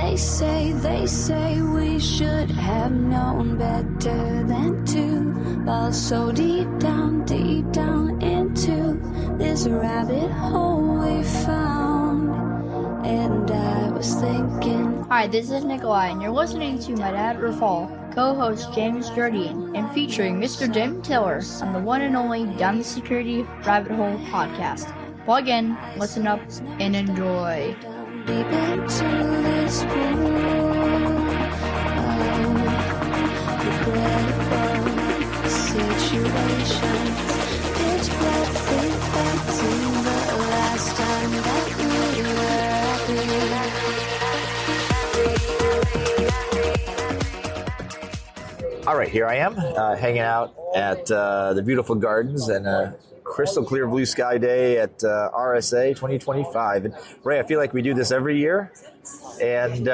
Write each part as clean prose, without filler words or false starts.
They say we should have known better than to fall so deep down into this rabbit hole we found. And I was thinking. Hi, this is Nikolai, and you're listening to my dad, Rafal, co-host James Jardine, and featuring Mr. Jim Tiller on the one and only Down the Security Rabbit Hole podcast. Plug in, listen up, and enjoy. Deep into this pool of regrettable situations. Pitch black, think back to the last time that we were happy. All right, here I am, hanging out at the beautiful gardens and a crystal clear blue sky day at RSA 2025. And Ray, I feel like we do this every year, and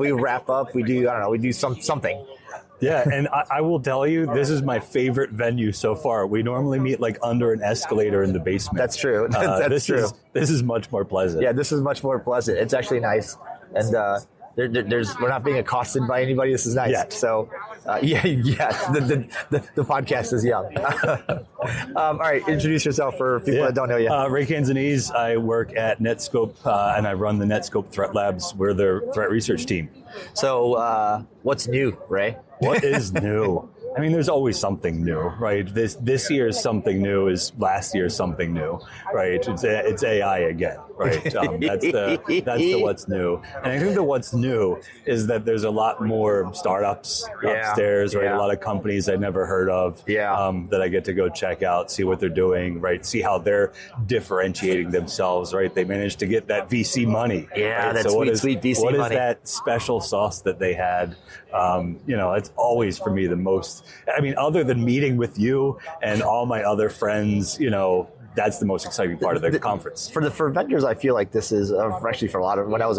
we wrap up. We do something. Yeah, and I will tell you, this is my favorite venue so far. We normally meet like under an escalator in the basement. That's true. That's true. This is much more pleasant. Yeah, this is much more pleasant. It's actually nice, and we're not being accosted by anybody. This is nice. Yeah. So, the podcast is young. All right, introduce yourself for people that don't know you. Ray Canzanese. I work at Netscope, and I run the Netscope Threat Labs. We're the threat research team. So, what's new, Ray? What is new? I mean, there's always something new, right? This year's something new is last year's something new, right? It's AI again, right? That's the what's new. And I think the what's new is that there's a lot more startups upstairs, right? A lot of companies I'd never heard of that I get to go check out, see what they're doing, right? See how they're differentiating themselves, right? They managed to get that VC money. Yeah, right? that's sweet VC money. What is that special sauce that they had? It's always for me the most. I mean, other than meeting with you and all my other friends, that's the most exciting part of the conference. For vendors, I feel like this is actually for a lot of when I was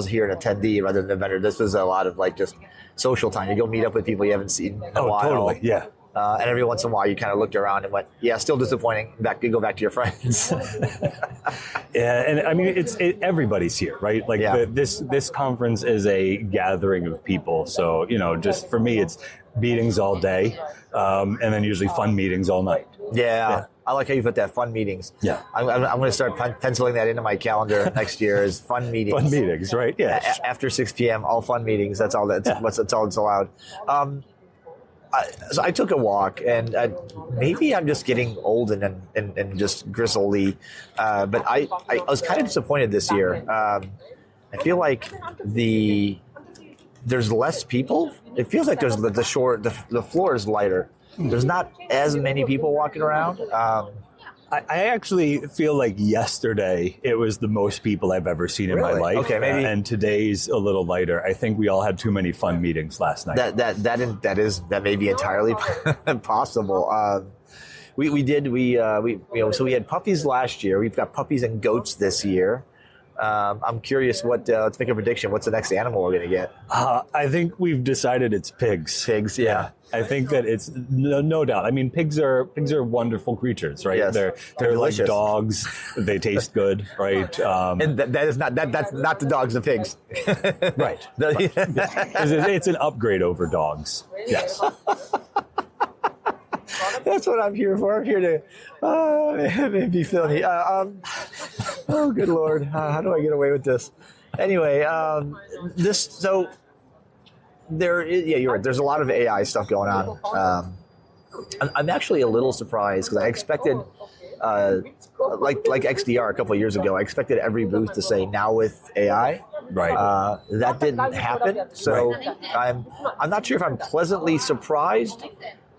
here an attendee rather than a vendor. This was a lot of like just social time. You go meet up with people you haven't seen in a while. Totally, yeah. And every once in a while, you kind of looked around and went, "Yeah, still disappointing." Go back to your friends. Yeah, and I mean, everybody's here, right? Like this conference is a gathering of people. So just for me, it's meetings all day, and then usually fun meetings all night. Yeah. I like how you put that, fun meetings. Yeah. I'm going to start penciling that into my calendar next year as fun meetings. Fun meetings, right? Yeah. After 6 p.m., all fun meetings. That's all that's all that's allowed. So I took a walk, and maybe I'm just getting old and just grizzly, but I was kind of disappointed this year. I feel like there's less people. It feels like there's the floor is lighter. There's not as many people walking around. I actually feel like yesterday it was the most people I've ever seen in my life. Okay, maybe. And today's a little lighter. I think we all had too many fun meetings last night. That may be entirely possible. So we had puppies last year. We've got puppies and goats this year. I'm curious let's make a prediction. What's the next animal we're going to get? I think we've decided it's pigs. Pigs, yeah. I think that it's no doubt. I mean, pigs are wonderful creatures, right? Yes. They're like dogs. They taste good, right? And that's not the dogs, the pigs. Right. It's an upgrade over dogs. Yes. That's what I'm here for. I'm here to be filthy. Oh, good Lord. How do I get away with this? Anyway, you're right. There's a lot of AI stuff going on. I'm actually a little surprised because I expected, like XDR a couple of years ago, I expected every booth to say now with AI. Right. That didn't happen. So I'm not sure if I'm pleasantly surprised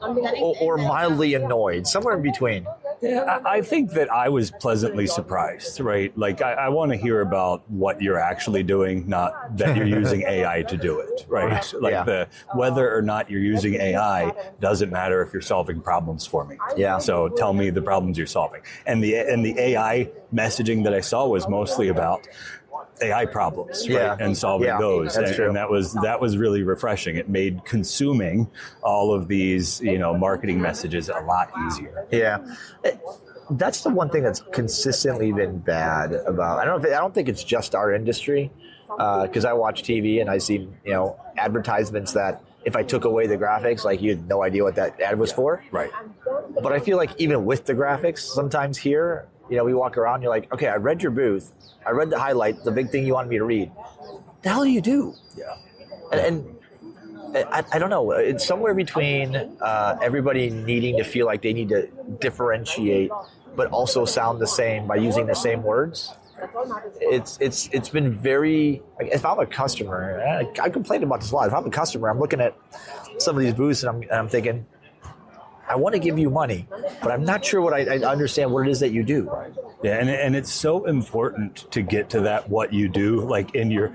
or mildly annoyed, somewhere in between. Yeah, I think that I was pleasantly surprised, right? Like, I want to hear about what you're actually doing, not that you're using AI to do it, right? Like, whether or not you're using AI doesn't matter if you're solving problems for me. Yeah. So tell me the problems you're solving. And the AI messaging that I saw was mostly about AI problems, right? And solving those. That's true. And that was really refreshing. It made consuming all of these, marketing messages a lot easier. Yeah. That's the one thing that's consistently been bad about. I don't think it's just our industry. because I watch TV and I see, advertisements that if I took away the graphics, like you had no idea what that ad was for. Right. But I feel like even with the graphics, sometimes here, we walk around, you're like, okay, I read your booth. I read the highlight, the big thing you wanted me to read. The hell do you do? Yeah. And I don't know. It's somewhere between everybody needing to feel like they need to differentiate, but also sound the same by using the same words. It's been very. If I'm a customer, I complained about this a lot. If I'm a customer, I'm looking at some of these booths and I'm thinking, I want to give you money, but I'm not sure what I understand what it is that you do. Yeah, and it's so important to get to that what you do, like in your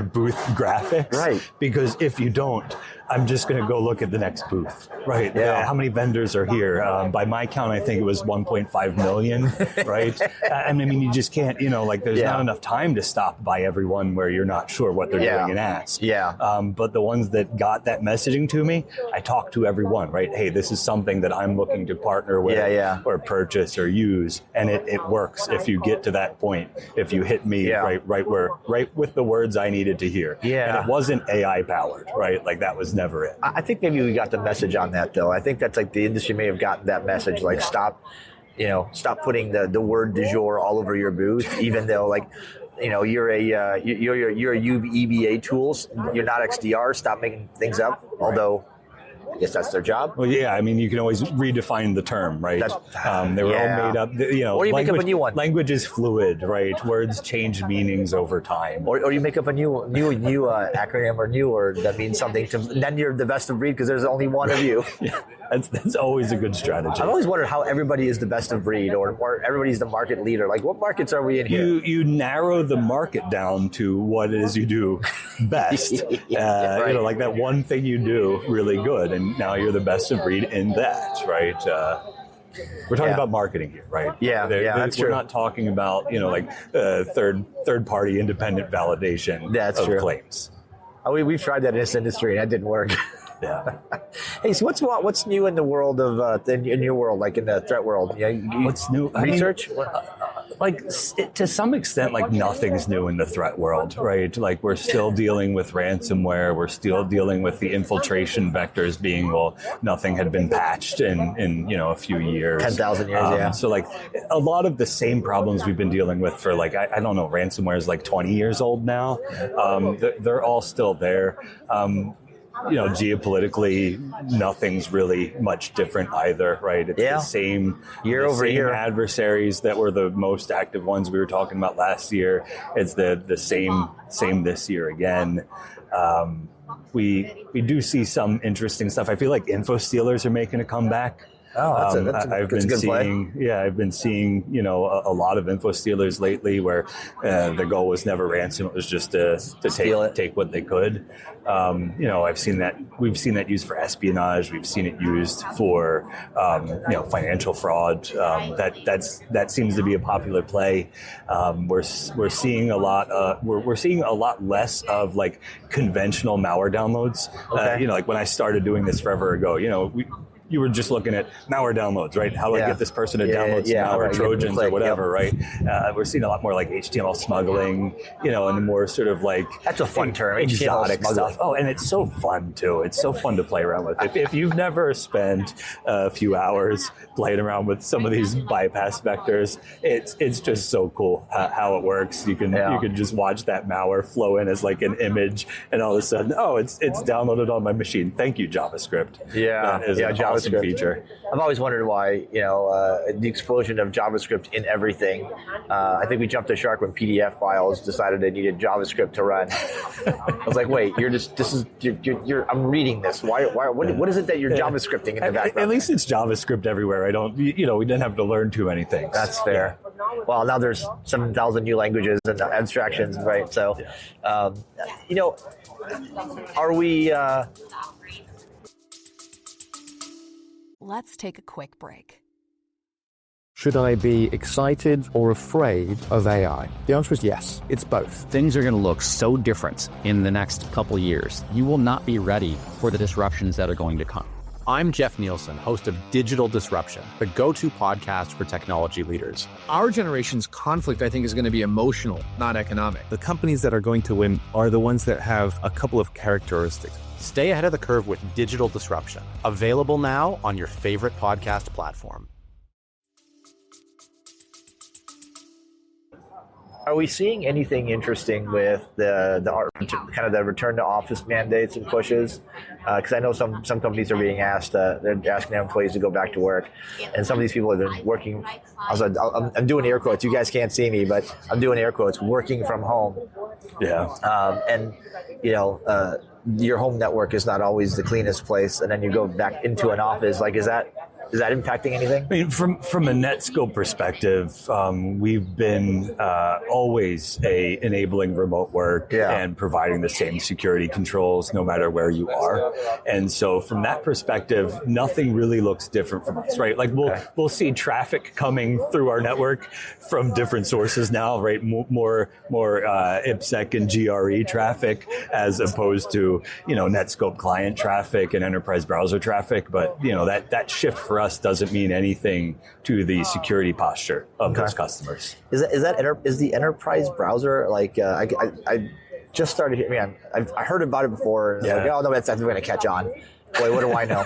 booth graphics, right? Because if you don't, I'm just going to go look at the next booth, right? Yeah. How many vendors are here? By my count, I think it was 1.5 million, right? I mean, you just can't, there's not enough time to stop by everyone where you're not sure what they're doing and ask. Yeah. But the ones that got that messaging to me, I talked to everyone, right? Hey, this is something that I'm looking to partner with or purchase or use. And it works if you get to that point, if you hit me right with the words I needed to hear. Yeah. And it wasn't AI powered, right? Like that was never it. I think maybe we got the message on that though. I think that's like the industry may have gotten that message, like stop putting the word du jour all over your booth, even though you're a EBA tools, you're not XDR, stop making things up. Although I guess that's their job. Well, yeah, I mean, you can always redefine the term, right? They were all made up, or you make up a new one. Language is fluid, right? Words change meanings over time. Or you make up a new acronym or new word that means something to, then you're the best of breed because there's only one of you. Yeah, that's always a good strategy. I've always wondered how everybody is the best of breed or everybody's the market leader. Like, what markets are we in here? You narrow the market down to what it is you do best. Right. Like that one thing you do really good, and now you're the best of breed in that, right? We're talking about marketing here, right? Yeah, that's true. We're not talking about third party independent validation of claims. We've tried that in this industry and that didn't work. Yeah. Hey, so what's new in the world of in your world, like in the threat world? What's new? Research? To some extent, like nothing's new in the threat world, right? Like we're still dealing with ransomware. We're still dealing with the infiltration vectors being, nothing had been patched in a few years. 10,000 years, So like a lot of the same problems we've been dealing with for I don't know, ransomware is like 20 years old now. They're all still there. Geopolitically, nothing's really much different either, right? It's the same year over year adversaries that were the most active ones we were talking about last year. It's the same this year again. We do see some interesting stuff. I feel like info stealers are making a comeback. Oh, that's a good seeing, play. Yeah, I've been seeing, a lot of info stealers lately where the goal was never ransom. It was just to take what they could. I've seen that. We've seen that used for espionage. We've seen it used for, financial fraud. That seems to be a popular play. We're seeing a lot. We're seeing a lot less of like conventional malware downloads. Okay. Like when I started doing this forever ago, you were just looking at malware downloads, right? How do I get this person to download some malware, Trojans or whatever, right? We're seeing a lot more like HTML smuggling, and the more sort of like... That's a fun term, exotic stuff. Oh, and it's so fun too. It's so fun to play around with. If you've never spent a few hours playing around with some of these bypass vectors, it's just so cool how it works. You can just watch that malware flow in as like an image, and all of a sudden, it's downloaded on my machine. Thank you, JavaScript. Yeah, that is an awesome feature. I've always wondered why, the explosion of JavaScript in everything. I think we jumped the shark when PDF files decided they needed JavaScript to run. I was like, wait, I'm reading this. What is it that you're JavaScripting in the background? At least it's JavaScript everywhere. We didn't have to learn too many things. That's fair. Yeah. Well, now there's 7,000 new languages and abstractions, right? So, are we... Let's take a quick break. Should I be excited or afraid of AI? The answer is yes, it's both. Things are going to look so different in the next couple years. You will not be ready for the disruptions that are going to come. I'm Jeff Nielsen, host of Digital Disruption, the go-to podcast for technology leaders. Our generation's conflict, I think, is going to be emotional, not economic. The companies that are going to win are the ones that have a couple of characteristics. Stay ahead of the curve with Digital Disruption, available now on your favorite podcast platform. Are we seeing anything interesting with the kind of the return to office mandates and pushes? Because I know some companies are being asked, they're asking their employees to go back to work, and some of these people have been working. I'm doing air quotes. You guys can't see me, but I'm doing air quotes. Working from home. Yeah. And you know, your home network is not always the cleanest place, and then you go back into an office. Like, is that impacting anything? I mean, from a Netscope perspective, we've been always enabling remote work and providing the same security controls no matter where you are. And so from that perspective, nothing really looks different from us, right? Like we'll see traffic coming through our network from different sources now, right? More IPsec and GRE traffic as opposed to, Netscope client traffic and enterprise browser traffic. But, that shift for us doesn't mean anything to the security posture of those customers. Is the enterprise browser like I just started? I heard about it before. And like, oh no, that's going to catch on. Boy, what do I know?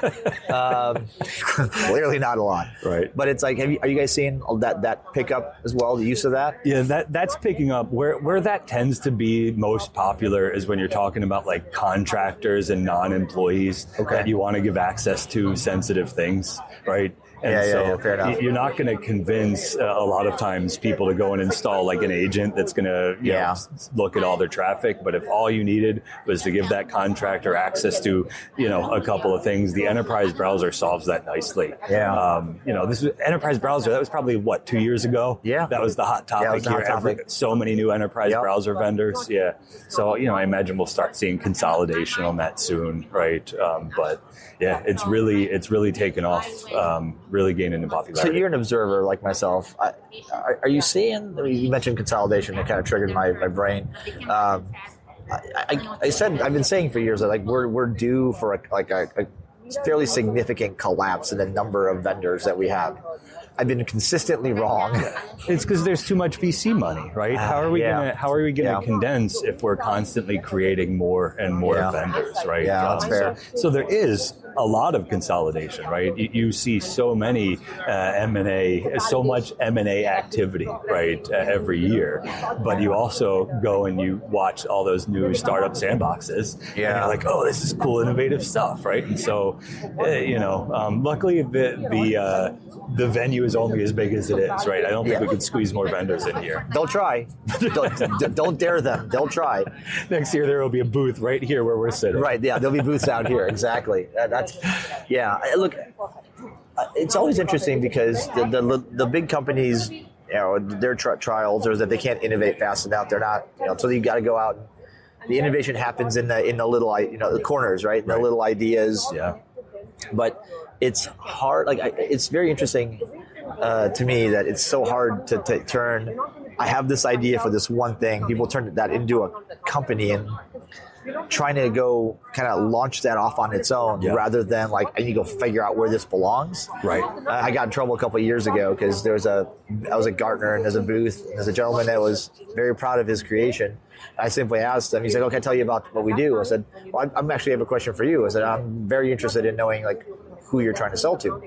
Clearly not a lot. Right. But it's like, are you guys seeing that pickup as well, the use of that? Yeah, that's picking up. Where that tends to be most popular is when you're talking about like contractors and non-employees that you want to give access to sensitive things, right? And fair enough. You're not going to convince a lot of times people to go and install like an agent that's going to look at all their traffic. But if all you needed was to give that contractor access to, a couple of things, the enterprise browser solves that nicely. Yeah. This was enterprise browser. That was probably 2 years ago. Yeah. That was the hot topic here. So many new enterprise browser vendors. Yeah. So, I imagine we'll start seeing consolidation on that soon. Right. But yeah, it's really taken off. Really gaining in popularity. So you're an observer like myself. Are you seeing? You mentioned consolidation. It kind of triggered my brain. I said I've been saying for years that like we're due for a fairly significant collapse in the number of vendors that we have. I've been consistently wrong. It's because there's too much VC money, right? How are we gonna condense if we're constantly creating more and more vendors, right? Yeah, that's fair. So there is a lot of consolidation, right? You see so many so much M&A activity, right, every year. But you also go and you watch all those new startup sandboxes. And you're like, oh, this is cool, innovative stuff, right? And so, luckily the venue is only as big as it is, right? I don't think we could squeeze more vendors in here. They'll try. Don't dare them. They'll try. Next year there will be a booth right here where we're sitting. Right. Yeah. There'll be booths out here. Exactly. Look, it's always interesting because the big companies, their trials are that they can't innovate fast enough. They're not, so you got to go out. And the innovation happens in the little, the corners, right? The little ideas. Yeah. But it's hard. It's very interesting to me that it's so hard to turn. I have this idea for this one thing. People turn that into a company and trying to go kind of launch that off on its own rather than I need to go figure out where this belongs. Right. I got in trouble a couple of years ago because I was at Gartner and there's a booth and there's a gentleman that was very proud of his creation. I simply asked him, he said, "Okay, I'll tell you about what we do." I said, "Well, I'm actually have a question for you." I said, "I'm very interested in knowing who you're trying to sell to."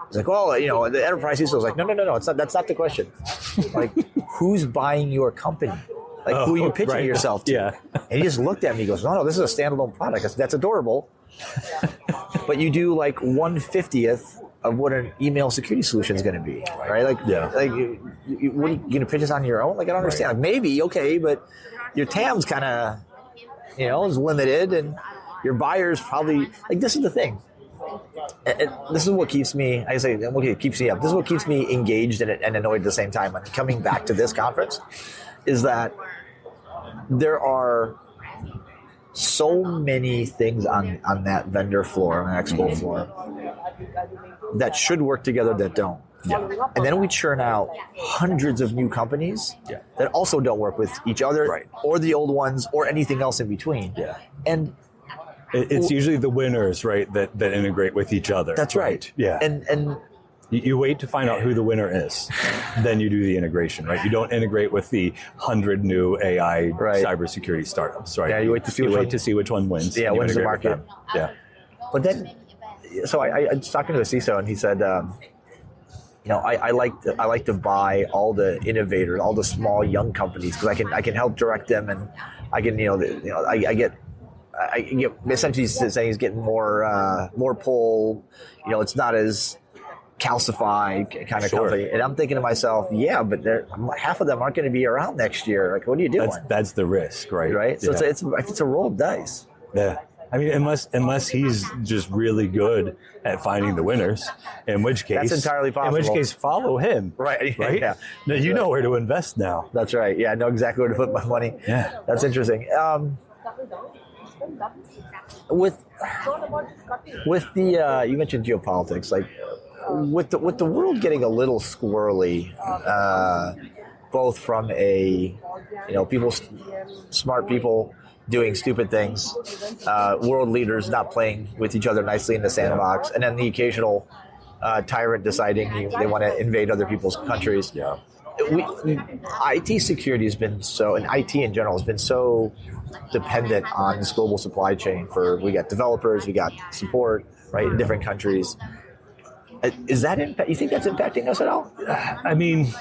He's like, "Well, the enterprise CISO." I was like, No, that's not the question. Who's buying your company? Who are you pitching yourself to? Yeah. And he just looked at me and goes, No, this is a standalone product. I said, "That's adorable." But you do 1/50th of what an email security solution is going to be, right? What are you going to pitch this on your own? I don't understand. Maybe, okay, but your TAM's kind of, is limited, and your buyers probably this is the thing. And this is what keeps me. What keeps me up. This is what keeps me engaged and annoyed at the same time. And coming back to this conference, is that there are so many things on that vendor floor, on the expo floor, that should work together that don't. Yeah. And then we churn out hundreds of new companies that also don't work with each other or the old ones or anything else in between. Yeah. And It's usually the winners, right, that integrate with each other. That's right. Yeah. And you wait to find out who the winner is, then you do the integration, right? You don't integrate with the 100 new AI cybersecurity startups, right? Yeah, you wait to see which one wins. Yeah, wins the market. Yeah. But then, so I was talking to a CISO, and he said, I like to buy all the innovators, all the small young companies, because I can help direct them, and I can I get essentially saying he's getting more pull. It's not as calcified kind of company, and I'm thinking to myself, yeah, but half of them aren't going to be around next year. Like, what are you doing? That's the risk, right? Right. So it's a roll of dice. Yeah. I mean, unless he's just really good at finding the winners, in which case that's entirely possible. In which case, follow him. Right. Yeah. No, you know where to invest now. That's right. Yeah, I know exactly where to put my money. Yeah. That's interesting. With the you mentioned geopolitics, like with the world getting a little squirrely, both from smart people doing stupid things, world leaders not playing with each other nicely in the sandbox, and then the occasional tyrant deciding they want to invade other people's countries. Yeah. IT security has been and IT in general has been so dependent on this global supply chain. We got developers, we got support, right, in different countries. Is that you think that's impacting us at all? I mean,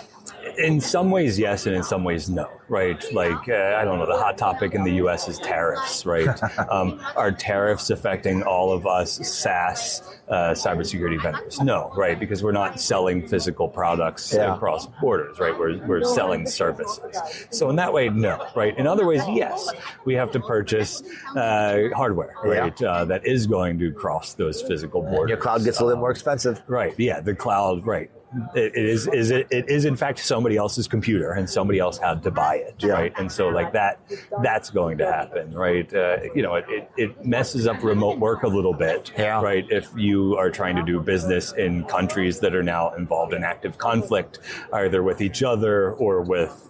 in some ways, yes, and in some ways, no, right? Like, I don't know, the hot topic in the U.S. is tariffs, right? Are tariffs affecting all of us SaaS cybersecurity vendors? No, right? Because we're not selling physical products across borders, right? We're selling services. So in that way, no, right? In other ways, yes, we have to purchase hardware, right? That is going to cross those physical borders. Your cloud gets a little more expensive. Right, yeah, the cloud, right. It is in fact somebody else's computer, and somebody else had to buy it, right? And so like that's going to happen, right? It messes up remote work a little bit, right? If you are trying to do business in countries that are now involved in active conflict, either with each other or with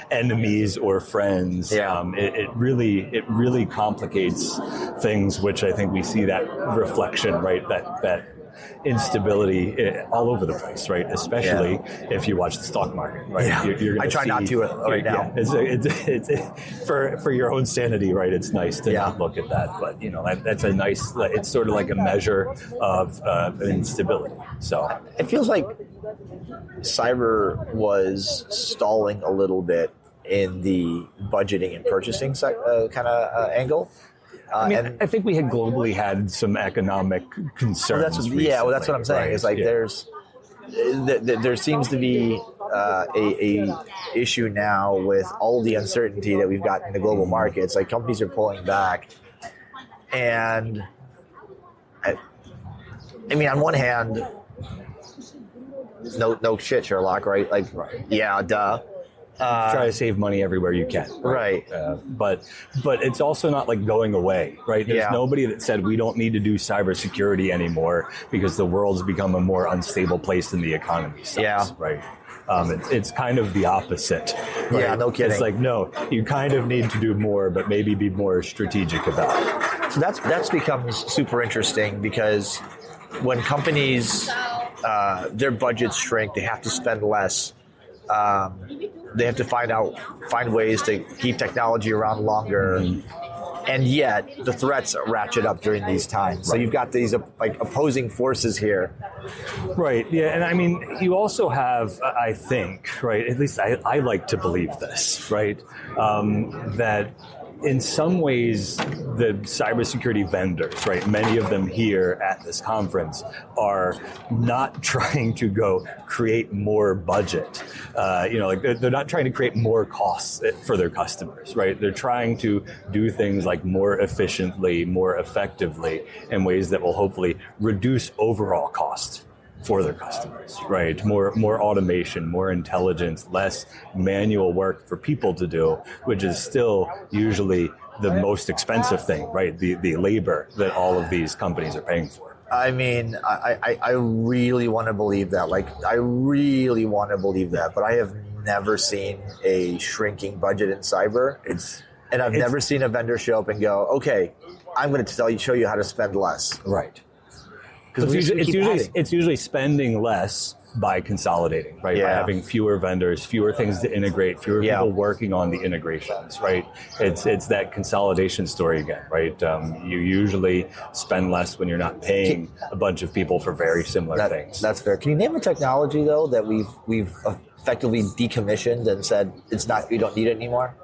enemies or friends, it really complicates things, which I think we see that reflection, right? That instability all over the place, right? Especially if you watch the stock market, right? Yeah. You're I try not to right now. It's for your own sanity, right? It's nice to not look at that, but that's a nice. It's sort of like a measure of instability. So it feels like cyber was stalling a little bit in the budgeting and purchasing kind of angle. I think we had globally had some economic concerns. That's what I'm saying. Right? It's like there seems to be a issue now with all the uncertainty that we've got in the global markets. Like, companies are pulling back, and I mean, on one hand, no shit, Sherlock, right? Like, yeah, duh. Try to save money everywhere you can. Right. But it's also not like going away, right? There's nobody that said we don't need to do cybersecurity anymore because the world's become a more unstable place than the economy sucks, right? It's kind of the opposite. Right? Yeah, no kidding. It's like, no, you kind of need to do more, but maybe be more strategic about it. So that's becomes super interesting, because when companies, their budgets shrink, they have to spend less. They have to find ways to keep technology around longer, and yet the threats ratchet up during these times. So you've got these opposing forces here. Right. Yeah. And I mean, you also have, I think, right, at least I like to believe this, right, that in some ways, the cybersecurity vendors, right, many of them here at this conference, are not trying to go create more budget. They're not trying to create more costs for their customers, right? They're trying to do things like more efficiently, more effectively, in ways that will hopefully reduce overall cost for their customers, right? More automation, more intelligence, less manual work for people to do, which is still usually the most expensive thing, right? The labor that all of these companies are paying for. I mean, I really want to believe that. I really want to believe that, but I have never seen a shrinking budget in cyber. And I've never seen a vendor show up and go, okay, I'm going to show you how to spend less. Right. Because it's usually spending less by consolidating, right? By having fewer vendors, fewer things to integrate, fewer people working on the integrations, right? It's that consolidation story again, right? You usually spend less when you're not paying a bunch of people for very similar things. That's fair. Can you name a technology though that we've effectively decommissioned and said we don't need it anymore?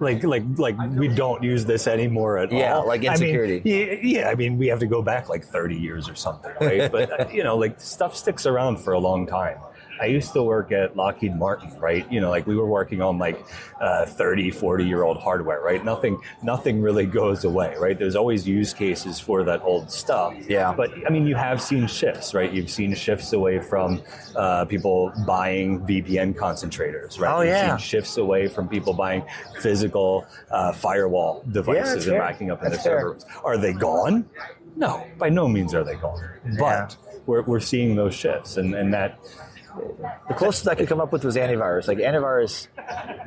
Like we don't use this anymore at all. Yeah, like insecurity. I mean, we have to go back like 30 years or something, right? But, like stuff sticks around for a long time. I used to work at Lockheed Martin, right? Like we were working on like 30, 40-year-old hardware, right? Nothing really goes away, right? There's always use cases for that old stuff. Yeah. But I mean, you have seen shifts, right? You've seen shifts away from people buying VPN concentrators, right? Oh, You've yeah. seen shifts away from people buying physical firewall devices and racking up in their servers. Are they gone? No, by no means are they gone. But we're seeing those shifts, and that. The closest I could come up with was antivirus. Like antivirus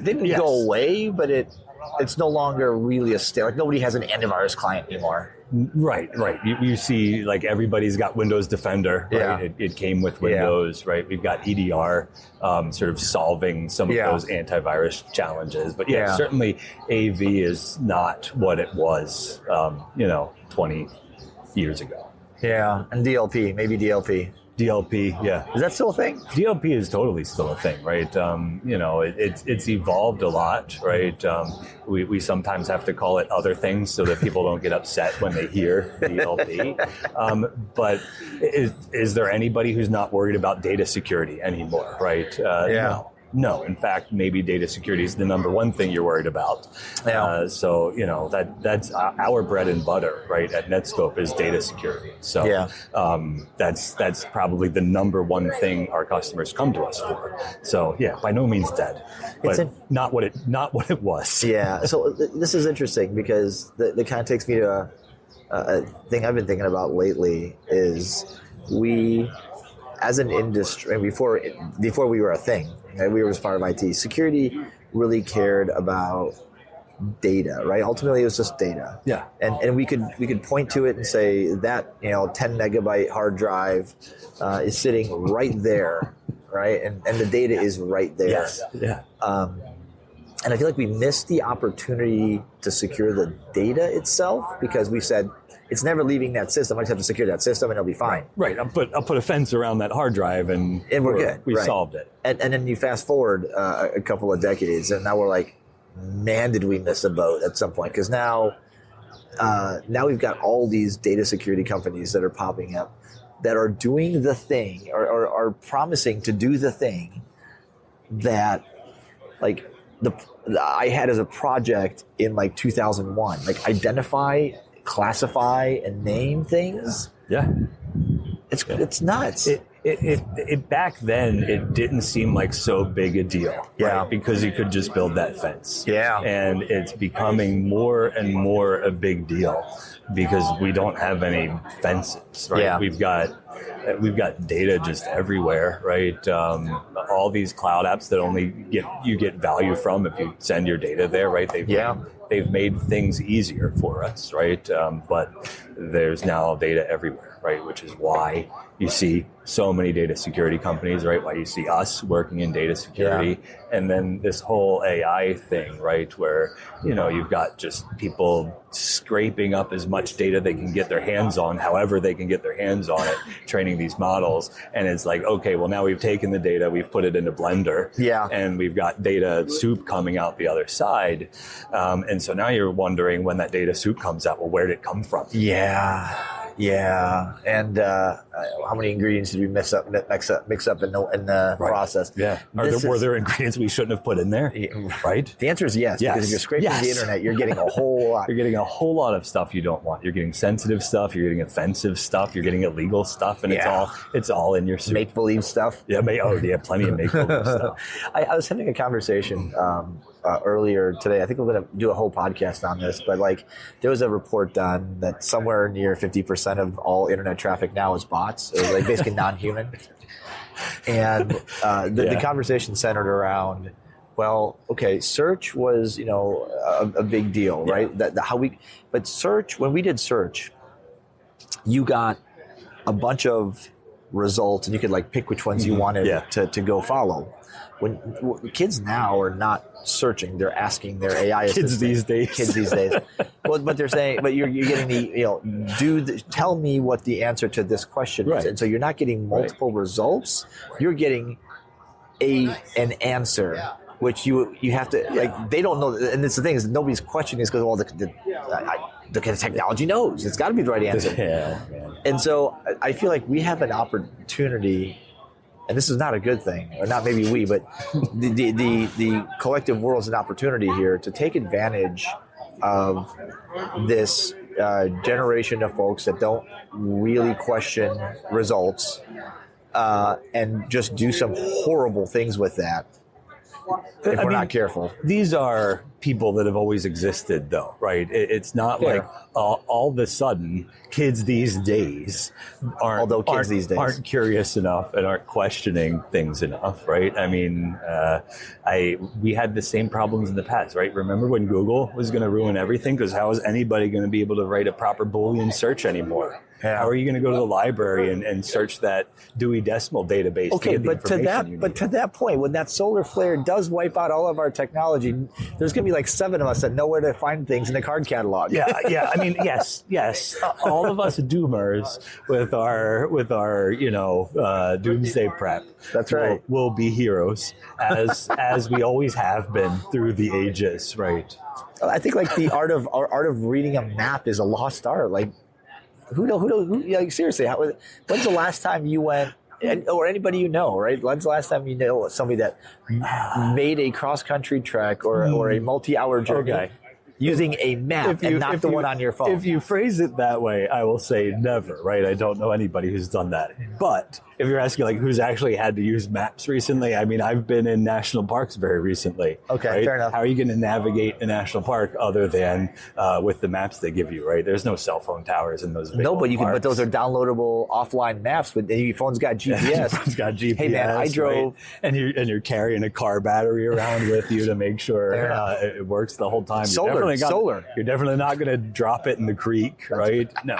didn't go away, but it's no longer really like nobody has an antivirus client anymore. Right. You see, like everybody's got Windows Defender, right? Yeah. It came with Windows, right? We've got EDR sort of solving some of those antivirus challenges. But certainly AV is not what it was, 20 years ago. Yeah, and DLP, maybe DLP. DLP, yeah. Is that still a thing? DLP is totally still a thing, right? It's evolved a lot, right? We sometimes have to call it other things so that people don't get upset when they hear DLP. But is there anybody who's not worried about data security anymore, right? No. In fact, maybe data security is the number one thing you're worried about. Yeah. So that's our bread and butter, right? At Netscope is data security. So that's probably the number one thing our customers come to us for. So by no means dead, but not what it was. Yeah. So this is interesting because that kind of takes me to a thing I've been thinking about lately is we, as an industry, before we were a thing, we were part of IT, security really cared about data, right? Ultimately, it was just data. Yeah. And we could point to it and say that 10 megabyte hard drive is sitting right there, right? And the data is right there. Yes. Yeah. And I feel like we missed the opportunity to secure the data itself because we said, it's never leaving that system. I just have to secure that system and it'll be fine. Right. I'll put a fence around that hard drive and we're good. We solved it. And then you fast forward a couple of decades and now we're like, man, did we miss a boat at some point? Because now we've got all these data security companies that are popping up that are doing the thing or are promising to do the thing that like I had as a project in like 2001, like identify, classify, and name things. Yeah. It's nuts. It back then it didn't seem like so big a deal, right? Because you could just build that fence. Yeah. And it's becoming more and more a big deal because we don't have any fences, right? Yeah. We've got data just everywhere, right? All these cloud apps that only get value from if you send your data there, right? They've made things easier for us, right? But there's now data everywhere, right? Which is why you see so many data security companies, right? Why you see us working in data security. And then this whole AI thing, right? Where, you've got just people scraping up as much data they can get their hands on, however they can get their hands on it, training these models. And it's like, okay, well now we've taken the data, we've put it into Blender. Yeah. And we've got data soup coming out the other side. And so now you're wondering when that data soup comes out, well, where did it come from? Yeah, and how many ingredients did we mix up in the process? Yeah, were there ingredients we shouldn't have put in there? Right. The answer is yes. Because if you're scraping the internet, you're getting a whole lot. You're getting a whole lot of stuff you don't want. You're getting sensitive stuff. You're getting offensive stuff. You're getting illegal stuff, and it's all in your soup. Make believe stuff. Yeah, plenty of make believe stuff. I was having a conversation earlier today. I think we're going to do a whole podcast on this, but like there was a report done that somewhere near 50% of all internet traffic now is bots, or like basically non-human. And the conversation centered around well, okay, search was, a big deal, right? But search, when we did search, you got a bunch of results and you could like pick which ones you wanted to go follow. When kids now are not searching, they're asking their AI Kids these days. Well, but they're saying, but you're getting tell me what the answer to this question is. And so you're not getting multiple results. You're getting an answer, which you have to, like, they don't know. And it's the thing is nobody's questioning this because, well, the technology knows. It's got to be the right answer. And so I feel like we have an opportunity, and this is not a good thing, or not maybe we, but the collective world is an opportunity here to take advantage of this generation of folks that don't really question results and just do some horrible things with that if we're not careful. These are people that have always existed, though, right? It's not like all of a sudden kids these days aren't curious enough and aren't questioning things enough, right? I mean, we had the same problems in the past, right? Remember when Google was going to ruin everything? Because how is anybody going to be able to write a proper Boolean search anymore? Yeah. How are you going to go to the library and search that Dewey Decimal database? Okay, to get the information to that point, when that solar flare does wipe out all of our technology, there's going to be like 7 of us that know where to find things in the card catalog. Yeah. I mean, yes. All of us doomers with our doomsday prep. That's right. Will be heroes as we always have been through the ages, right? I think like the art of reading a map is a lost art. Like, who like, seriously, when's the last time you went, or anybody you know, right? When's the last time you know somebody that made a cross-country trek or a multi-hour journey using a map and not the one on your phone? If you phrase it that way, I will say never, right? I don't know anybody who's done that. But if you're asking like who's actually had to use maps recently, I mean, I've been in national parks very recently. Okay, right? fair enough. How are you going to navigate a national park other than with the maps they give you, right? There's no cell phone towers in those big parks. But those are downloadable offline maps. But your phone's got GPS. Your phone's got GPS. Hey man, I drove, right? and you're carrying a car battery around with you to make sure it works the whole time. Solar. You're definitely not going to drop it in the creek, right? No.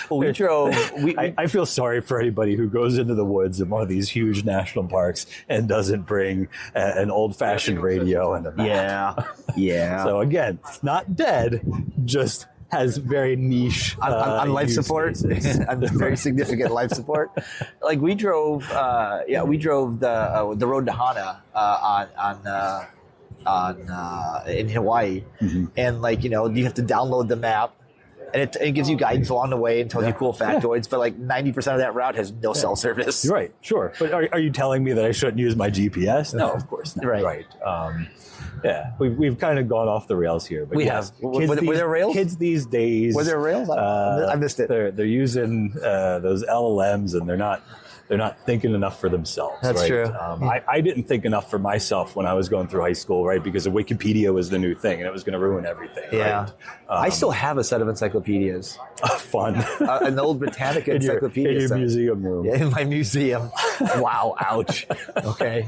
Well, we drove. I feel sorry for anybody who goes into the woods in one of these huge national parks and doesn't bring an old-fashioned radio and a map. Yeah. So again, not dead, just has very niche on life support, on very significant life support. Like we drove the road to Hana in Hawaii, and like you have to download the map. And it gives you guidance along the way and tells you cool factoids, but like 90% of that route has no cell service. Right, sure. But are you telling me that I shouldn't use my GPS? No, of course not. Right. We've kind of gone off the rails here. But we have. Were there rails? Kids these days. Were there rails? I missed it. They're using those LLMs, and they're not thinking enough for themselves. That's right? true. I didn't think enough for myself when I was going through high school, right? Because Wikipedia was the new thing, and it was going to ruin everything. Yeah. Right? I still have a set of encyclopedias. Fun. An old Britannica encyclopedia. In your museum room. Yeah, in my museum. Wow. Ouch. Okay.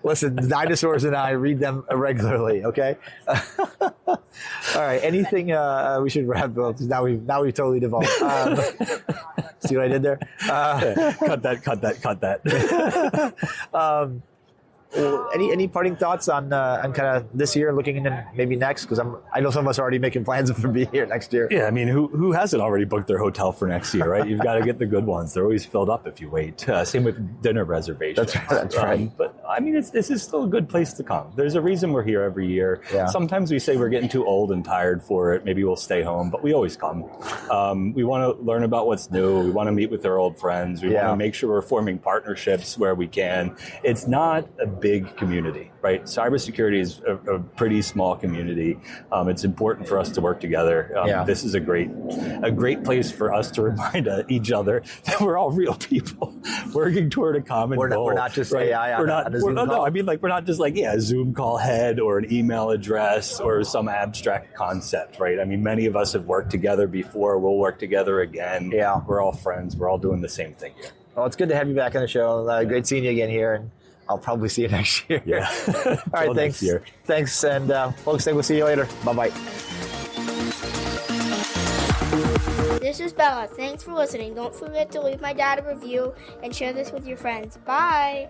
Listen, dinosaurs and I read them regularly. Okay. All right. Anything we should wrap up? Now we've totally devolved. See what I did there? Cut that. Any parting thoughts on kind of this year, looking into maybe next? Because I know some of us are already making plans to be here next year. Yeah, I mean, who hasn't already booked their hotel for next year, right? You've got to get the good ones. They're always filled up if you wait. Same with dinner reservations. That's right. But I mean, this is still a good place to come. There's a reason we're here every year. Yeah. Sometimes we say we're getting too old and tired for it. Maybe we'll stay home, but we always come. We want to learn about what's new. We want to meet with our old friends. We want to make sure we're forming partnerships where we can. It's not a big community, right? Cybersecurity is a pretty small community. It's important for us to work together. This is a great place for us to remind each other that we're all real people working toward a common goal. We're not just AI on a Zoom call. No, I mean, like, we're not just like, a Zoom call head or an email address or some abstract concept, right? I mean, many of us have worked together before. We'll work together again. Yeah. We're all friends. We're all doing the same thing here. Well, it's good to have you back on the show. Great seeing you again here. And I'll probably see you next year. Yeah. All right, thanks. Year. Thanks, and folks, we'll see you later. Bye-bye. This is Bella. Thanks for listening. Don't forget to leave my dad a review and share this with your friends. Bye!